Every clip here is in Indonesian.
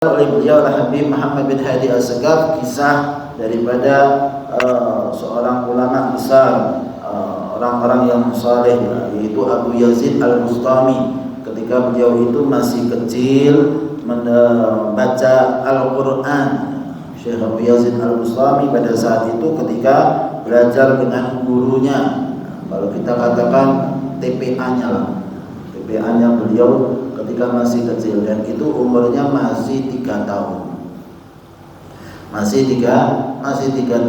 oleh beliau Habib Muhammad bin Hadi Al-Segaf kisah daripada seorang ulama besar, orang-orang yang saleh, yaitu Abu Yazid Al-Bustami. Ketika beliau itu masih kecil membaca Al-Quran, Syekh Abu Yazid Al-Bustami pada saat itu ketika belajar dengan gurunya, kalau kita katakan TPA-nya lah, TPA-nya beliau ketika masih kecil, dan itu umurnya masih 3 tahun. Masih tiga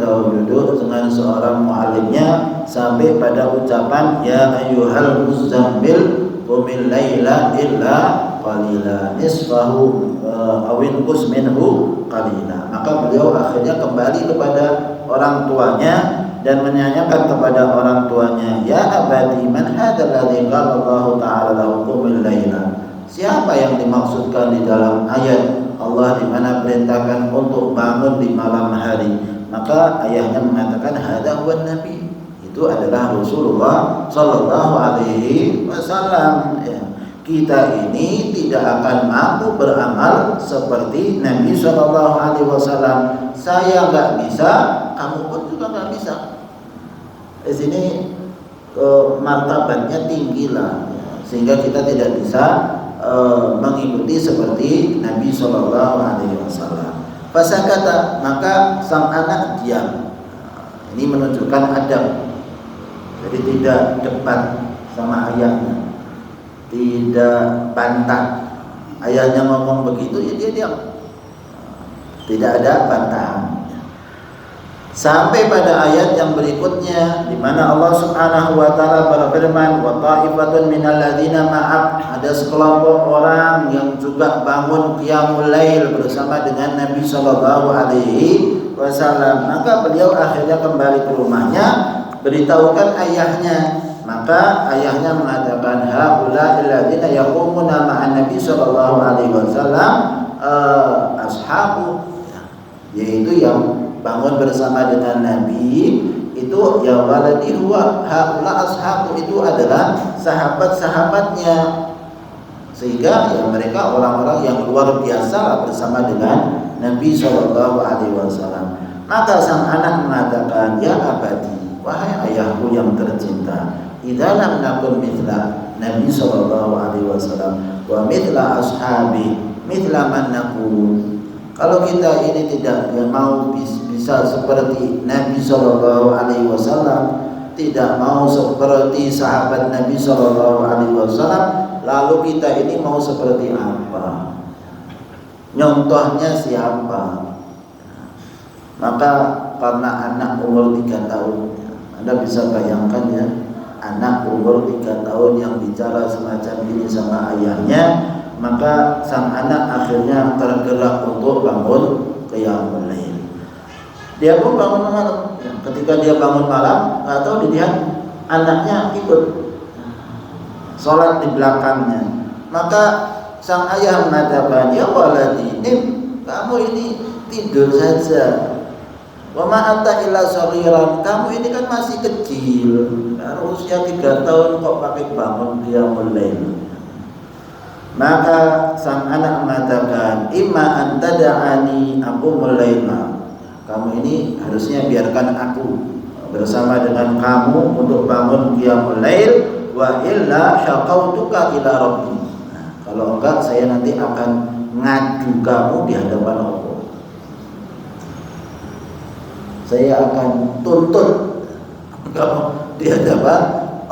tahun duduk dengan seorang muallimnya sampai pada ucapan ya ayyuhal muzammil qumil laila illa qalila nisfahu awin qus minhu qalila. Maka beliau akhirnya kembali kepada orang tuanya dan menyanyikan kepada orang tuanya, ya abadi man hadzal ladzi qala Allah ta'ala lahu qumil laila. Siapa yang dimaksudkan di dalam ayat Allah di mana perintahkan untuk bangun di malam hari? Maka ayahnya mengatakan hadza huwan nabi. Itu adalah Rasulullah sallallahu alaihi wasallam. Ya. Kita ini tidak akan mampu beramal seperti Nabi sallallahu alaihi wasallam. Saya enggak bisa, kamu pun juga enggak bisa. Di sini martabatnya tinggi lah, sehingga kita tidak bisa mengikuti seperti Nabi Shallallahu Alaihi Wasallam. Fasakata, maka sang anak diam. Ini menunjukkan adab. Jadi tidak debat sama ayahnya, tidak bantah. Ayahnya ngomong begitu, ya dia diam. Tidak ada bantahan. Sampai pada ayat yang berikutnya di mana Allah Subhanahu wa taala berfirman, wa ta'ifatun minal ladzina ma'ab, ada sekelompok orang yang juga bangun qiyamul lail bersama dengan Nabi sallallahu alaihi wasallam. Maka beliau akhirnya kembali ke rumahnya, beritahukan ayahnya. Maka ayahnya mengatakan, haula'il ladzina yaqumuna ma'an Nabi sallallahu alaihi wasallam ashabu, yaitu yang bangun bersama dengan Nabi itu ya waladi huwa haula ashabu, itu adalah sahabat-sahabatnya, sehingga ya mereka orang-orang yang luar biasa bersama dengan Nabi sallallahu alaihi wasallam. Maka sang anak mengatakan, ya abadi, wahai ayahku yang tercinta, idza lam nakun mithla Nabi sallallahu alaihi wasallam wa mithla ashabi mithla man nakun. Kalau kita ini tidak mau bisa seperti Nabi Shallallahu Alaihi Wasallam, tidak mau seperti sahabat Nabi Shallallahu Alaihi Wasallam, lalu kita ini mau seperti apa? Nyontohnya siapa? Maka karena anak umur 3 tahun, Anda bisa bayangkan ya, anak umur 3 tahun yang bicara semacam ini sama ayahnya. Maka sang anak akhirnya tergerak untuk bangun qiyamul lail. Dia pun bangun malam. Ketika dia bangun malam, atau dilihat anaknya ikut sholat di belakangnya. Maka sang ayah mengatakan, ya waladi, kamu ini tidur saja. Wa ma anta illa shaghiran, kamu ini kan masih kecil. Usia 3 tahun kok pakai bangun qiyamul lail. Maka sang anak mengatakan, imma antada'ani aku mulaina, kamu ini harusnya biarkan aku bersama dengan kamu untuk bangun qiyamul lail, wa illa syaqautuka ila rabbi. Kalau enggak, saya nanti akan ngadu kamu di hadapan Allah. Saya akan tuntut kamu di hadapan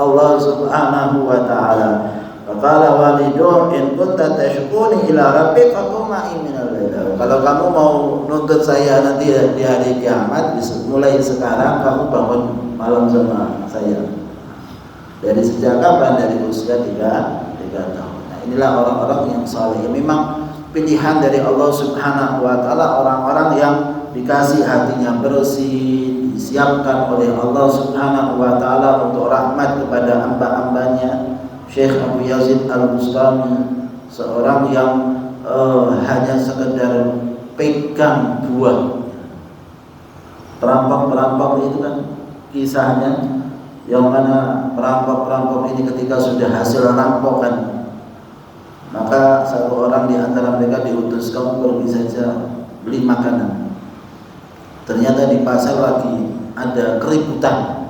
Allah Subhanahu wa taala. Qala walidu in kunta tashkuni ila rabbik faqum ma'i minal lail. Kalau kamu mau nuntut saya nanti di hari kiamat, mulai sekarang kamu bangun malam sama saya. Dari sejak kapan? Dari usia 3 tahun. Nah, inilah orang-orang yang saleh. Memang pilihan dari Allah Subhanahu wa taala, orang-orang yang dikasih hatinya bersih, disiapkan oleh Allah Subhanahu wa taala untuk rahmat kepada hamba-hambanya. Syekh Abu Yazid Al-Bustami, seorang yang hanya sekedar pegang buah. Perampok-perampok itu kan kisahnya, yang mana perampok-perampok ini ketika sudah hasil rampokan Maka satu orang di antara mereka diutus, kamu pergi saja beli makanan. Ternyata di pasar lagi ada keributan,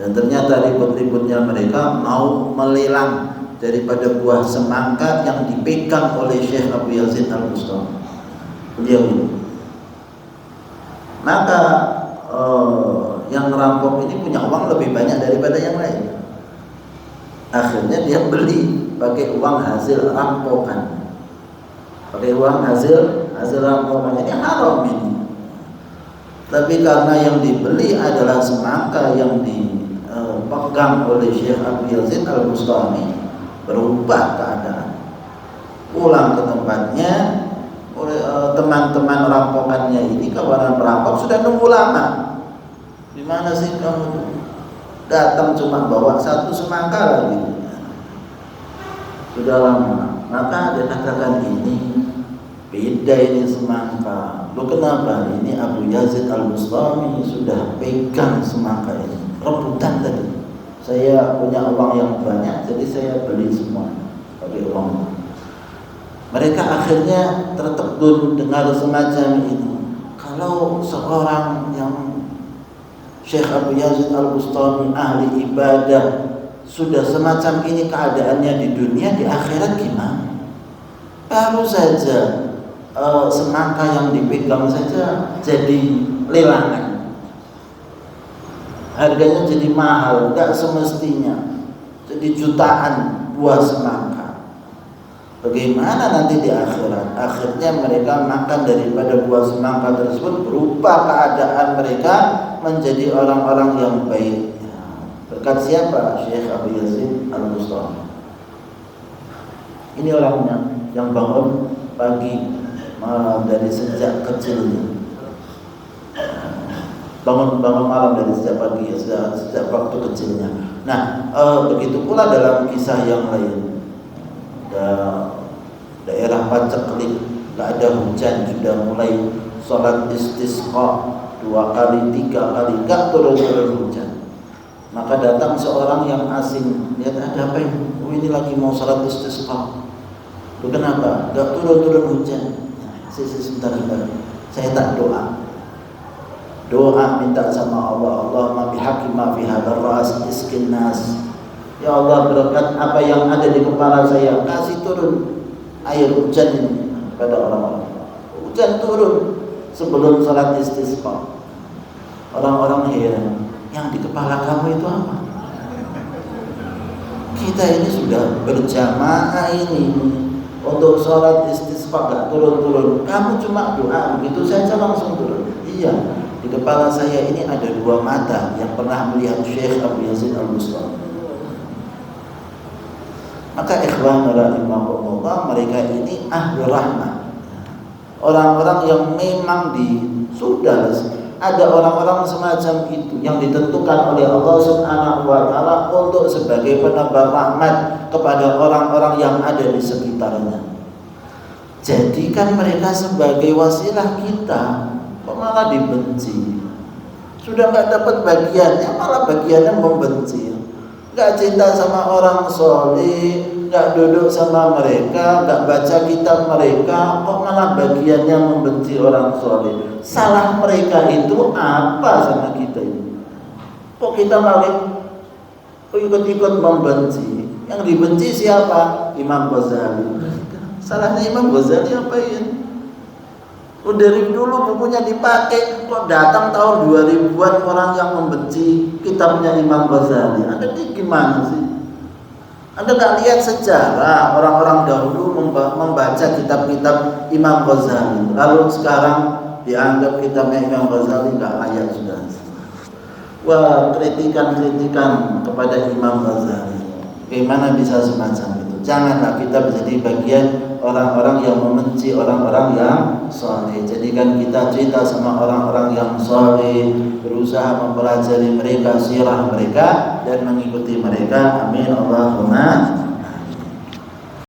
dan ternyata ribut-ributnya mereka mau melelang daripada buah semangka yang dipegang oleh Syekh Abu Yazid Al-Bustami. Beliau ini. Maka yang merampok ini punya uang lebih banyak daripada yang lain. Akhirnya dia beli pakai uang hasil rampokan. Pakai uang hasil rampokan, ini haram ini. Tapi karena yang dibeli adalah semangka yang dipegang oleh Syekh Abu Yazid Al-Bustami, berubah keadaan. Pulang ke tempatnya, teman-teman rampokannya ini, kawanan perampok sudah nunggu lama. Di mana sih kamu? Datang cuma bawa satu semangka lagi. Sudah lama. Maka dia katakan, ini beda ini semangka. Loh kenapa? Ini Abu Yazid Al-Bustami sudah pegang semangka ini. Rebutan tadi. Saya punya uang yang banyak, jadi saya beli semua pakai uang. Mereka akhirnya tertegun dengar semacam itu. Kalau seorang yang Syekh Abu Yazid Al-Bustami ahli ibadah sudah semacam ini keadaannya di dunia, di akhirat gimana? Baru saja semangka yang dipegang saja jadi lelangan, harganya jadi mahal, tidak semestinya, jadi jutaan buah semangka. Bagaimana nanti di akhirat? Akhirnya mereka makan daripada buah semangka tersebut, berubah keadaan mereka menjadi orang-orang yang baik. Berkat siapa? Syekh Abu Yazid Al-Bustami. Ini orangnya yang bangun pagi dari sejak kecilnya, bangun malam dari sejak pagi, sejak waktu kecilnya. Nah, begitu pula dalam kisah yang lain. Daerah paceklik, nggak ada hujan, sudah mulai sholat istisqa 2 kali 3 kali, nggak turun-turun hujan. Maka datang seorang yang asing, lihat ada apa ini? Oh, ini lagi mau sholat istisqa. Loh, kenapa? Nggak turun-turun hujan. Sebentar, saya tak doa minta sama Allah, Allahumma bihaqqi ma fi hadzal ras iskin nas. Ya Allah, berkat apa yang ada di kepala saya, kasih turun air hujan ini pada orang-orang. Hujan turun sebelum salat istisqa. Orang-orang heran, yang di kepala kamu itu apa? Kita ini sudah berjamaah ini untuk sholat istisqa, gak turun-turun. Kamu cuma doa begitu saja langsung turun. Iya, di kepala saya ini ada 2 mata yang pernah melihat Syekh Abu Yazid Al-Bustami. Maka ikhwan rahimahumullah, mereka ini ahli rahmah, orang-orang yang memang sudah ada orang-orang semacam itu yang ditentukan oleh Allah Subhanahu wa taala untuk sebagai penebar rahmat kepada orang-orang yang ada di sekitarnya. Jadikan mereka sebagai wasilah kita, kok malah dibenci. Sudah nggak dapat bagiannya, malah bagiannya membenci. Nggak cinta sama orang soleh, nggak duduk sama mereka, nggak baca kitab mereka, kok malah bagiannya membenci orang soleh. Salah mereka itu apa sama kita ini? Kok kita malah ikut-ikut membenci? Yang dibenci siapa? Imam Ghazali. Salahnya Imam Ghazali apa ini? Dari dulu bukunya dipakai, kok datang tahun 2000-an orang yang membenci kitabnya Imam Ghazali. Anda ini gimana sih? Anda nggak lihat sejarah orang-orang dahulu membaca kitab-kitab Imam Ghazali, lalu sekarang dianggap kitabnya Imam Ghazali nggak layak sudah. Wah, kritikan-kritikan kepada Imam Ghazali, bagaimana bisa semacam itu? Janganlah kita menjadi bagian orang-orang yang membenci orang-orang yang soleh. Jadikan kita cinta sama orang-orang yang soleh, berusaha mempelajari mereka, sirah mereka, dan mengikuti mereka. Amin Allahumma